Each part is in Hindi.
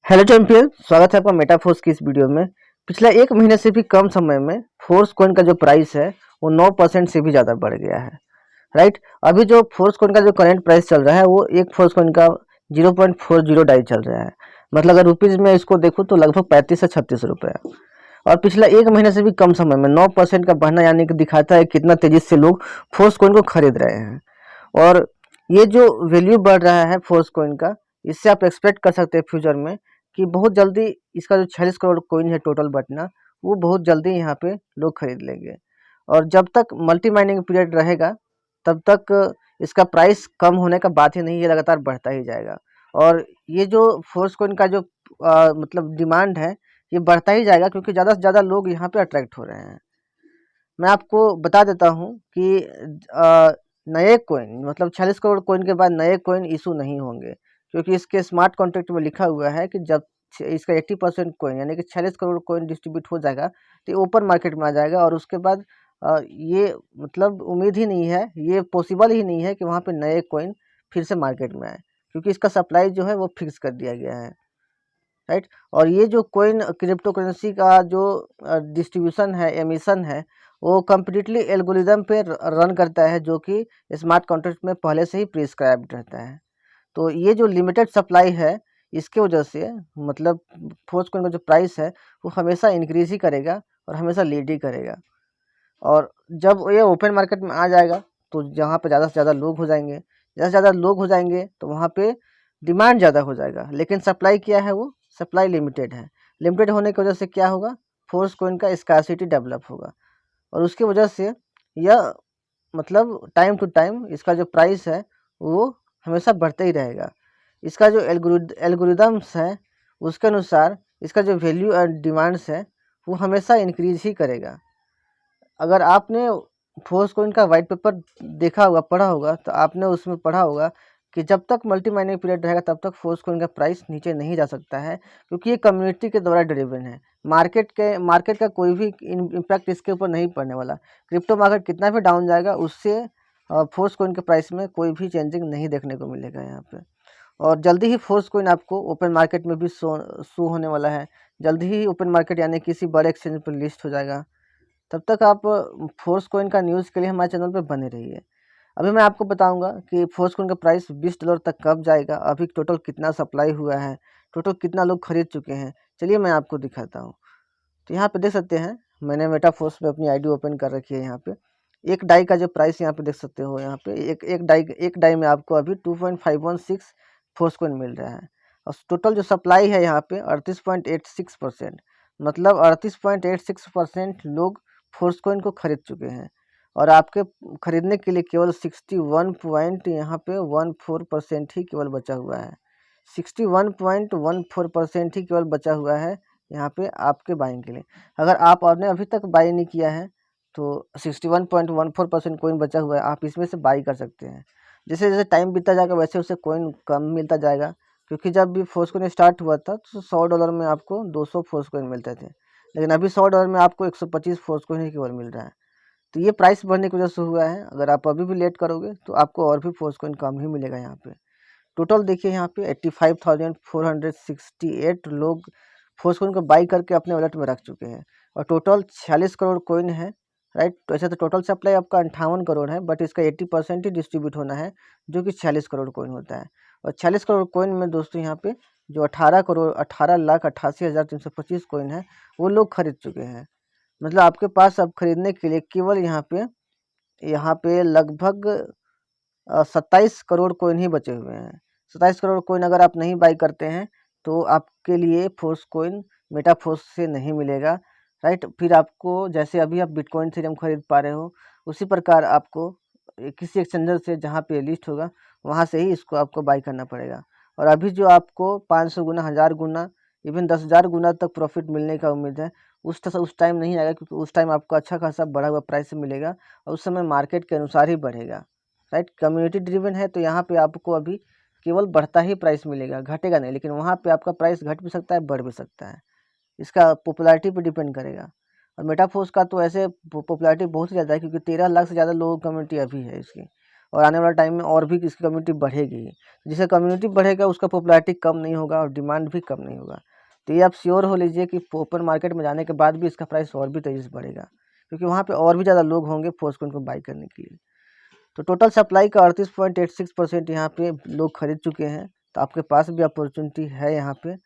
हेलो चैंपियन, स्वागत है आपका मेटाफोर्स की इस वीडियो में। पिछला एक महीने से भी कम समय में फोर्स कॉइन का जो प्राइस है वो 9% से भी ज़्यादा बढ़ गया है। राइट, अभी जो फोर्स कॉइन का जो करंट प्राइस चल रहा है वो एक फोर्स कॉइन का 0.40 डाई चल रहा है। मतलब अगर रुपीज़ में इसको देखूँ तो लगभग 35 से 36 रुपये। और पिछला एक महीने से भी कम समय में 9% का बढ़ना यानी कि दिखाता है कितना तेजी से लोग फोर्स कॉइन को खरीद रहे हैं। और ये जो वैल्यू बढ़ रहा है फोर्स कॉइन का, इससे आप एक्सपेक्ट कर सकते हैं फ्यूचर में कि बहुत जल्दी इसका जो 46 करोड़ कॉइन है टोटल बटना, वो बहुत जल्दी यहाँ पे लोग खरीद लेंगे। और जब तक मल्टी माइनिंग पीरियड रहेगा तब तक इसका प्राइस कम होने का बात ही नहीं है, लगातार बढ़ता ही जाएगा। और ये जो फोर्स कॉइन का जो मतलब डिमांड है ये बढ़ता ही जाएगा, क्योंकि ज़्यादा से ज़्यादा लोग यहाँ पे अट्रैक्ट हो रहे हैं। मैं आपको बता देता हूँ कि नए कॉइन मतलब 46 करोड़ कॉइन के बाद नए कॉइन इशू नहीं होंगे, क्योंकि इसके स्मार्ट कॉन्ट्रैक्ट में लिखा हुआ है कि जब इसका 80% कॉइन यानी कि 46 करोड़ कॉइन डिस्ट्रीब्यूट हो जाएगा तो ये ओपन मार्केट में आ जाएगा। और उसके बाद ये मतलब उम्मीद ही नहीं है, ये पॉसिबल ही नहीं है कि वहाँ पे नए कॉइन फिर से मार्केट में आए, क्योंकि इसका सप्लाई जो है वो फिक्स कर दिया गया है। राइट, और ये जो कॉइन क्रिप्टो करेंसी का जो डिस्ट्रीब्यूशन है, एमिशन है, वो कम्प्लीटली एल्गोरिदम पे रन करता है, जो कि स्मार्ट कॉन्ट्रैक्ट में पहले से ही प्रिस्क्राइब्ड रहता है। तो ये जो लिमिटेड सप्लाई है इसके वजह से मतलब फोर्स कॉइन का जो प्राइस है वो हमेशा इंक्रीज ही करेगा और हमेशा लीड ही करेगा। और जब ये ओपन मार्केट में आ जाएगा तो जहाँ पे ज़्यादा से ज़्यादा लोग हो जाएंगे, ज़्यादा से ज़्यादा लोग हो जाएंगे तो वहाँ पे डिमांड ज़्यादा हो जाएगा। लेकिन सप्लाई क्या है, वो सप्लाई लिमिटेड है। लिमिटेड होने की वजह से क्या होगा, फोर्स कॉइन का स्कार्सिटी डेवलप होगा। और उसकी वजह से यह मतलब टाइम टू टाइम इसका जो प्राइस है वो हमेशा बढ़ते ही रहेगा। इसका जो एल्गोरिदम्स है उसके अनुसार इसका जो वैल्यू एंड डिमांड्स है वो हमेशा इंक्रीज ही करेगा। अगर आपने फोर्स कॉइन का वाइट पेपर देखा होगा, पढ़ा होगा, तो आपने उसमें पढ़ा होगा कि जब तक मल्टी माइनिंग पीरियड रहेगा तब तक फोर्स कॉइन का प्राइस नीचे नहीं जा सकता है, क्योंकि ये कम्युनिटी के द्वारा ड्रिवन है। मार्केट का कोई भी इम्पैक्ट इसके ऊपर नहीं पड़ने वाला। क्रिप्टो मार्केट कितना भी डाउन जाएगा उससे फोर्स कॉइन के प्राइस में कोई भी चेंजिंग नहीं देखने को मिलेगा यहाँ पे। और जल्दी ही फोर्स कॉइन आपको ओपन मार्केट में भी शो होने वाला है। जल्दी ही ओपन मार्केट यानी किसी बड़े एक्सचेंज पर लिस्ट हो जाएगा। तब तक आप फोर्स कॉइन का न्यूज़ के लिए हमारे चैनल पर बने रहिए। अभी मैं आपको बताऊंगा कि फोर्स कॉइन का प्राइस $20 तक कब जाएगा, अभी टोटल कितना सप्लाई हुआ है, टोटल कितना लोग खरीद चुके हैं। चलिए मैं आपको दिखाता हूँ। तो यहाँ पे देख सकते हैं, मैंने मेटाफोर्स पे अपनी आईडी ओपन कर रखी है। यहाँ पे एक डाई का जो प्राइस यहाँ पे देख सकते हो, यहाँ पे एक डाई में आपको अभी 2.516 फोर्स कॉइन मिल रहा है। और टोटल जो सप्लाई है यहाँ पे 38.86%, मतलब 38.86% लोग फोर्स कॉइन को खरीद चुके हैं। और आपके खरीदने के लिए केवल 61 पॉइंट यहाँ पे 14% ही केवल बचा हुआ है। 61.14% ही केवल बचा हुआ है यहाँ पे आपके बाइंग के लिए। अगर आपने अभी तक बाई नहीं किया है तो 61.14% कॉइन बचा हुआ है, आप इसमें से बाई कर सकते हैं। जैसे जैसे टाइम बीतता जाएगा वैसे उसे कॉइन कम मिलता जाएगा, क्योंकि जब भी फोर्स कॉइन स्टार्ट हुआ था तो $100 में आपको 200 फोर्स कॉइन मिलते थे, लेकिन अभी $100 में आपको 125 फोर्स कॉइन ही केवल मिल रहा है। तो ये प्राइस बढ़ने की वजह से हुआ है। अगर आप अभी भी लेट करोगे तो आपको और भी फोर्स कॉइन कम ही मिलेगा। यहाँ पे टोटल देखिए, यहाँ पे 85,468 लोग फोर्स कॉइन को बाई करके अपने वॉलेट में रख चुके हैं। और टोटल 46 करोड़ कॉइन है। राइट, तो ऐसे तो टोटल सप्लाई आपका 58 करोड़ है, बट इसका 80% ही डिस्ट्रीब्यूट होना है, जो कि 46 करोड़ कॉइन होता है। और 46 करोड़ कॉइन में दोस्तों यहाँ पे जो 18,88,325 कॉइन है वो लोग खरीद चुके हैं। मतलब आपके पास अब खरीदने के लिए केवल यहाँ पे लगभग 27 करोड़ कॉइन ही बचे हुए हैं। 27 करोड़ कॉइन अगर आप नहीं बाई करते हैं तो आपके लिए फोर्स कॉइन मेटाफोर्स से नहीं मिलेगा। राइट, फिर आपको जैसे अभी आप बिटकॉइन थीरियम खरीद पा रहे हो उसी प्रकार आपको किसी एक्सचेंजर से जहाँ पे लिस्ट होगा वहाँ से ही इसको आपको बाई करना पड़ेगा। और अभी जो आपको 500 गुना, 1000 गुना, इवन 10,000 गुना तक प्रॉफिट मिलने का उम्मीद है, उस टाइम नहीं आएगा, क्योंकि उस टाइम आपको अच्छा खासा बढ़ा हुआ प्राइस मिलेगा और उस समय मार्केट के अनुसार ही बढ़ेगा। राइट, कम्युनिटी ड्रिवन है तो यहाँ पे आपको अभी केवल बढ़ता ही प्राइस मिलेगा, घटेगा नहीं। लेकिन वहाँ पे आपका प्राइस घट भी सकता है, बढ़ भी सकता है, इसका पॉपुलैरिटी पे डिपेंड करेगा। और मेटाफोर्स का तो ऐसे पॉपुलैरिटी बहुत ही ज़्यादा है, क्योंकि 13 लाख से ज़्यादा लोगों की कम्युनिटी अभी है इसकी। और आने वाला टाइम में और भी इसकी कम्युनिटी बढ़ेगी ही। जिसका कम्युनिटी बढ़ेगा उसका पॉपुलैरिटी कम नहीं होगा और डिमांड भी कम नहीं होगा। तो ये आप श्योर हो लीजिए कि ओपन मार्केट में जाने के बाद भी इसका प्राइस और भी तेज़ी से बढ़ेगा, क्योंकि वहाँ पे और भी ज़्यादा लोग होंगे फोर्सकॉइन को बाई करने के लिए। तो टोटल सप्लाई का 38.86% यहाँ पे लोग खरीद चुके हैं, तो आपके पास भी अपॉर्चुनिटी है यहाँ पे।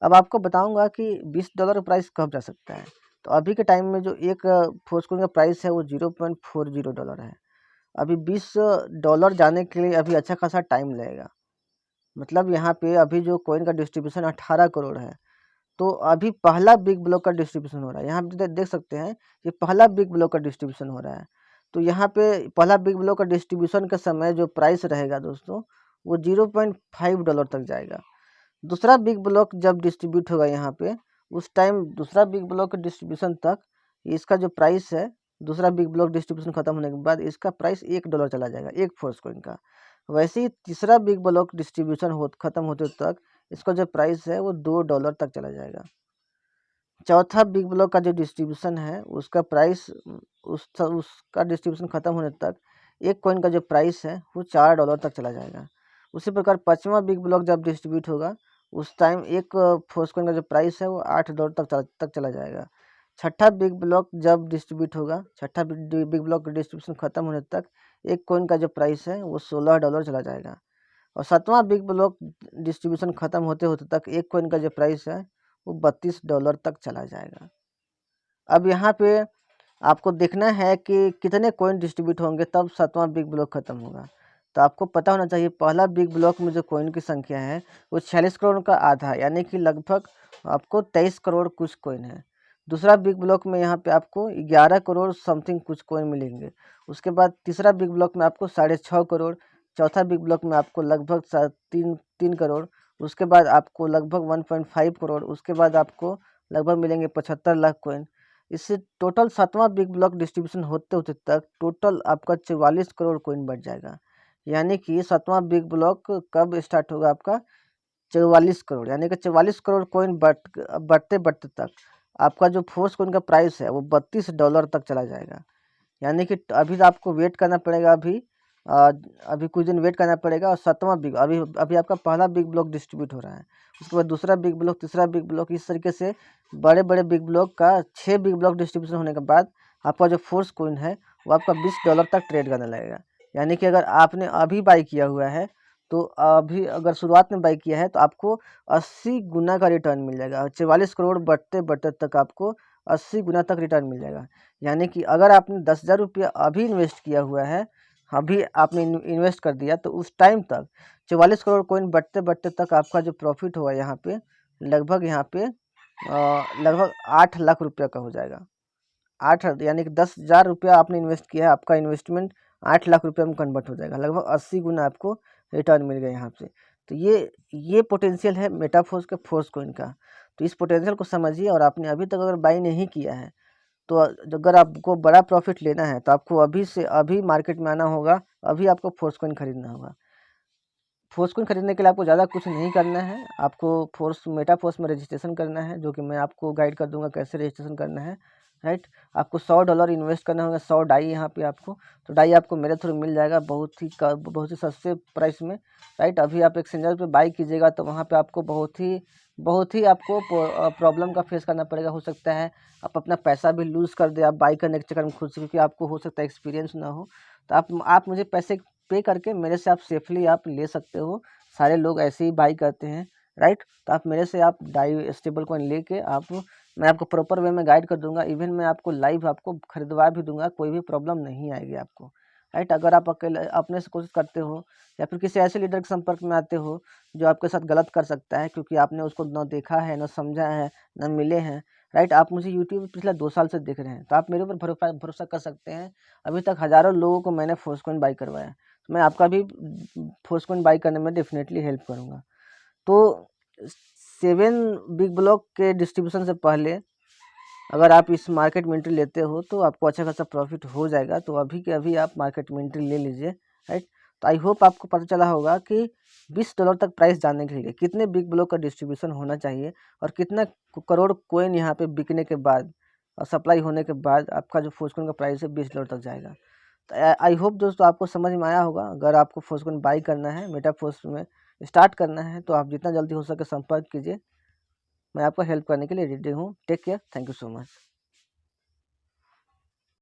अब आपको बताऊंगा कि $20 प्राइस कब जा सकता है। तो अभी के टाइम में जो एक फोर्सकॉइन का प्राइस है वो $0.40 है। अभी $20 जाने के लिए अभी अच्छा खासा टाइम लगेगा। मतलब यहाँ पे अभी जो कॉइन का डिस्ट्रीब्यूशन 18 करोड़ है, तो अभी पहला बिग ब्लॉक का डिस्ट्रीब्यूशन हो रहा है। यहाँ पे देख सकते हैं ये पहला बिग ब्लॉक का डिस्ट्रीब्यूशन हो रहा है। तो यहाँ पे पहला बिग ब्लॉक का डिस्ट्रीब्यूशन के समय जो प्राइस रहेगा दोस्तों, वो $0.5 तक जाएगा। दूसरा बिग ब्लॉक जब डिस्ट्रीब्यूट होगा यहाँ पे, उस टाइम दूसरा बिग ब्लॉक के डिस्ट्रीब्यूशन तक इसका जो प्राइस है, दूसरा बिग ब्लॉक डिस्ट्रीब्यूशन खत्म होने के बाद इसका प्राइस $1 चला जाएगा एक फोर्सकॉइन का। वैसे ही तीसरा बिग ब्लॉक डिस्ट्रीब्यूशन खत्म होते तक इसका जो प्राइस है वो $2 तक चला जाएगा। चौथा बिग ब्लॉक का जो डिस्ट्रीब्यूशन है उसका प्राइस उसका डिस्ट्रीब्यूशन खत्म होने तक एक कॉइन का जो प्राइस है वो $4 तक चला जाएगा। उसी प्रकार पांचवा बिग ब्लॉक जब डिस्ट्रीब्यूट होगा उस टाइम एक फोर्सकॉइन का जो प्राइस है वो $8 तक चला जाएगा। छठा बिग ब्लॉक जब डिस्ट्रीब्यूट होगा, छठा बिग ब्लॉक का डिस्ट्रीब्यूशन खत्म होने तक एक कॉइन का जो प्राइस है वो $16 चला जाएगा। और सातवां बिग ब्लॉक डिस्ट्रीब्यूशन खत्म होते होते तक एक कॉइन का जो प्राइस है वो $32 तक चला जाएगा। अब यहाँ पे आपको देखना है कि कितने कॉइन डिस्ट्रीब्यूट होंगे तब सातवां बिग ब्लॉक खत्म होगा। तो आपको पता होना चाहिए पहला बिग ब्लॉक में जो कॉइन की संख्या है वो 46 करोड़ का आधा, यानी कि लगभग आपको 23 करोड़ कुछ कॉइन है। दूसरा बिग ब्लॉक में यहाँ पे आपको 11 करोड़ समथिंग कुछ कॉइन मिलेंगे। उसके बाद तीसरा बिग ब्लॉक में आपको 6.5 करोड़, चौथा बिग ब्लॉक में आपको लगभग 3 करोड़, उसके बाद आपको लगभग 1.5 करोड़, उसके बाद आपको लगभग मिलेंगे 75 लाख कॉइन। इससे टोटल सातवां बिग ब्लॉक डिस्ट्रीब्यूशन होते होते तक टोटल आपका 44 करोड़ कॉइन बढ़ जाएगा। यानी कि सातवां बिग ब्लॉक कब स्टार्ट होगा आपका? 44 करोड़, यानी कि 44 करोड़ कॉइन बढ़ते बढ़ते तक आपका जो फोर्सकॉइन का प्राइस है वो $32 तक चला जाएगा। यानी कि अभी तो आपको वेट करना पड़ेगा, अभी कुछ दिन वेट करना पड़ेगा। और सातवां बिग अभी अभी आपका पहला बिग ब्लॉक डिस्ट्रीब्यूट हो रहा है, उसके बाद दूसरा बिग ब्लॉक, तीसरा बिग ब्लॉक, इस तरीके से बड़े बड़े बिग ब्लॉक का 6 बिग ब्लॉक डिस्ट्रीब्यूशन होने के बाद आपका जो फोर्स कॉइन है वो आपका $20 तक ट्रेड करने लगेगा। यानी कि अगर आपने अभी बाई किया हुआ है, तो अभी अगर शुरुआत में बाई किया है तो आपको 80 गुना का रिटर्न मिल जाएगा। 44 करोड़ बढ़ते बढ़ते तक आपको 80 गुना तक रिटर्न मिल जाएगा। यानी कि अगर आपने 10,000 रुपया अभी इन्वेस्ट किया हुआ है, अभी आपने इन्वेस्ट कर दिया, तो उस टाइम तक 44 करोड़ कॉइन बढ़ते बढ़ते तक आपका जो प्रॉफिट होगा यहाँ पे लगभग लगभग 8 लाख रुपया का हो जाएगा। 8 यानी कि 10,000 रुपया आपने इन्वेस्ट किया है, आपका इन्वेस्टमेंट 8 लाख रुपये में कन्वर्ट हो जाएगा। लगभग 80 गुना आपको रिटर्न मिल गया यहाँ से। तो ये पोटेंशियल है मेटाफोर्स के फोर्सकॉइन का। तो इस पोटेंशियल को समझिए, और आपने अभी तक अगर बाई नहीं किया है तो अगर आपको बड़ा प्रॉफिट लेना है तो आपको अभी से अभी मार्केट में आना होगा, अभी आपको फोर्सकॉइन खरीदना होगा। फोर्सकॉइन खरीदने के लिए आपको ज़्यादा कुछ नहीं करना है, आपको मेटाफोर्स में रजिस्ट्रेशन करना है, जो कि मैं आपको गाइड कर दूंगा कैसे रजिस्ट्रेशन करना है। राइट, आपको $100 इन्वेस्ट करना होगा, 100 डाई यहाँ पे आपको, तो डाई आपको मेरे थ्रू मिल जाएगा बहुत ही सस्ते प्राइस में। राइट, अभी आप एक्सचेंजर पे बाई कीजिएगा तो वहाँ पे आपको बहुत ही आपको प्रॉब्लम का फेस करना पड़ेगा। हो सकता है आप अपना पैसा भी लूज़ कर दे आप बाई करने के चक्कर में खुद से, क्योंकि आपको हो सकता है एक्सपीरियंस ना हो। तो आप मुझे पैसे पे करके मेरे से आप सेफली आप ले सकते हो। सारे लोग ऐसे ही बाई करते हैं। राइट, तो आप मेरे से आप डाई स्टेबल कॉइन लेके मैं आपको प्रॉपर वे में गाइड कर दूंगा। इवन मैं आपको लाइव आपको खरीदवा भी दूंगा, कोई भी प्रॉब्लम नहीं आएगी आपको। राइट, अगर आप अकेले अपने से कोशिश करते हो या फिर किसी ऐसे लीडर के संपर्क में आते हो जो आपके साथ गलत कर सकता है, क्योंकि आपने उसको न देखा है, न समझा है, न मिले हैं। राइट, आप मुझे यूट्यूब पर पिछले 2 साल से देख रहे हैं, तो आप मेरे ऊपर भरोसा कर सकते हैं। अभी तक हज़ारों लोगों को मैंने फोर्सकॉइन बाई करवाया, तो मैं आपका भी फोर्सकॉइन बाई करने में डेफिनेटली हेल्प करूँगा। तो 7 बिग ब्लॉक के डिस्ट्रीब्यूशन से पहले अगर आप इस मार्केट में एंट्री लेते हो तो आपको अच्छा खासा प्रॉफिट हो जाएगा। तो अभी के अभी आप मार्केट में एंट्री ले लीजिए। राइट, तो आई होप आपको पता चला होगा कि $20 तक प्राइस जानने के लिए कितने बिग ब्लॉक का डिस्ट्रीब्यूशन होना चाहिए और कितना करोड़ कॉइन यहाँ पे बिकने के बाद और सप्लाई होने के बाद आपका जो फोर्सकॉइन का प्राइस है $20 तक जाएगा। आई होप दोस्तों आपको समझ में आया होगा। अगर आपको फोर्सकॉइन बाई करना है, मेटाफोर्स में स्टार्ट करना है, तो आप जितना जल्दी हो सके संपर्क कीजिए। मैं आपको हेल्प करने के लिए रेडी हूँ। Take care, thank you so much.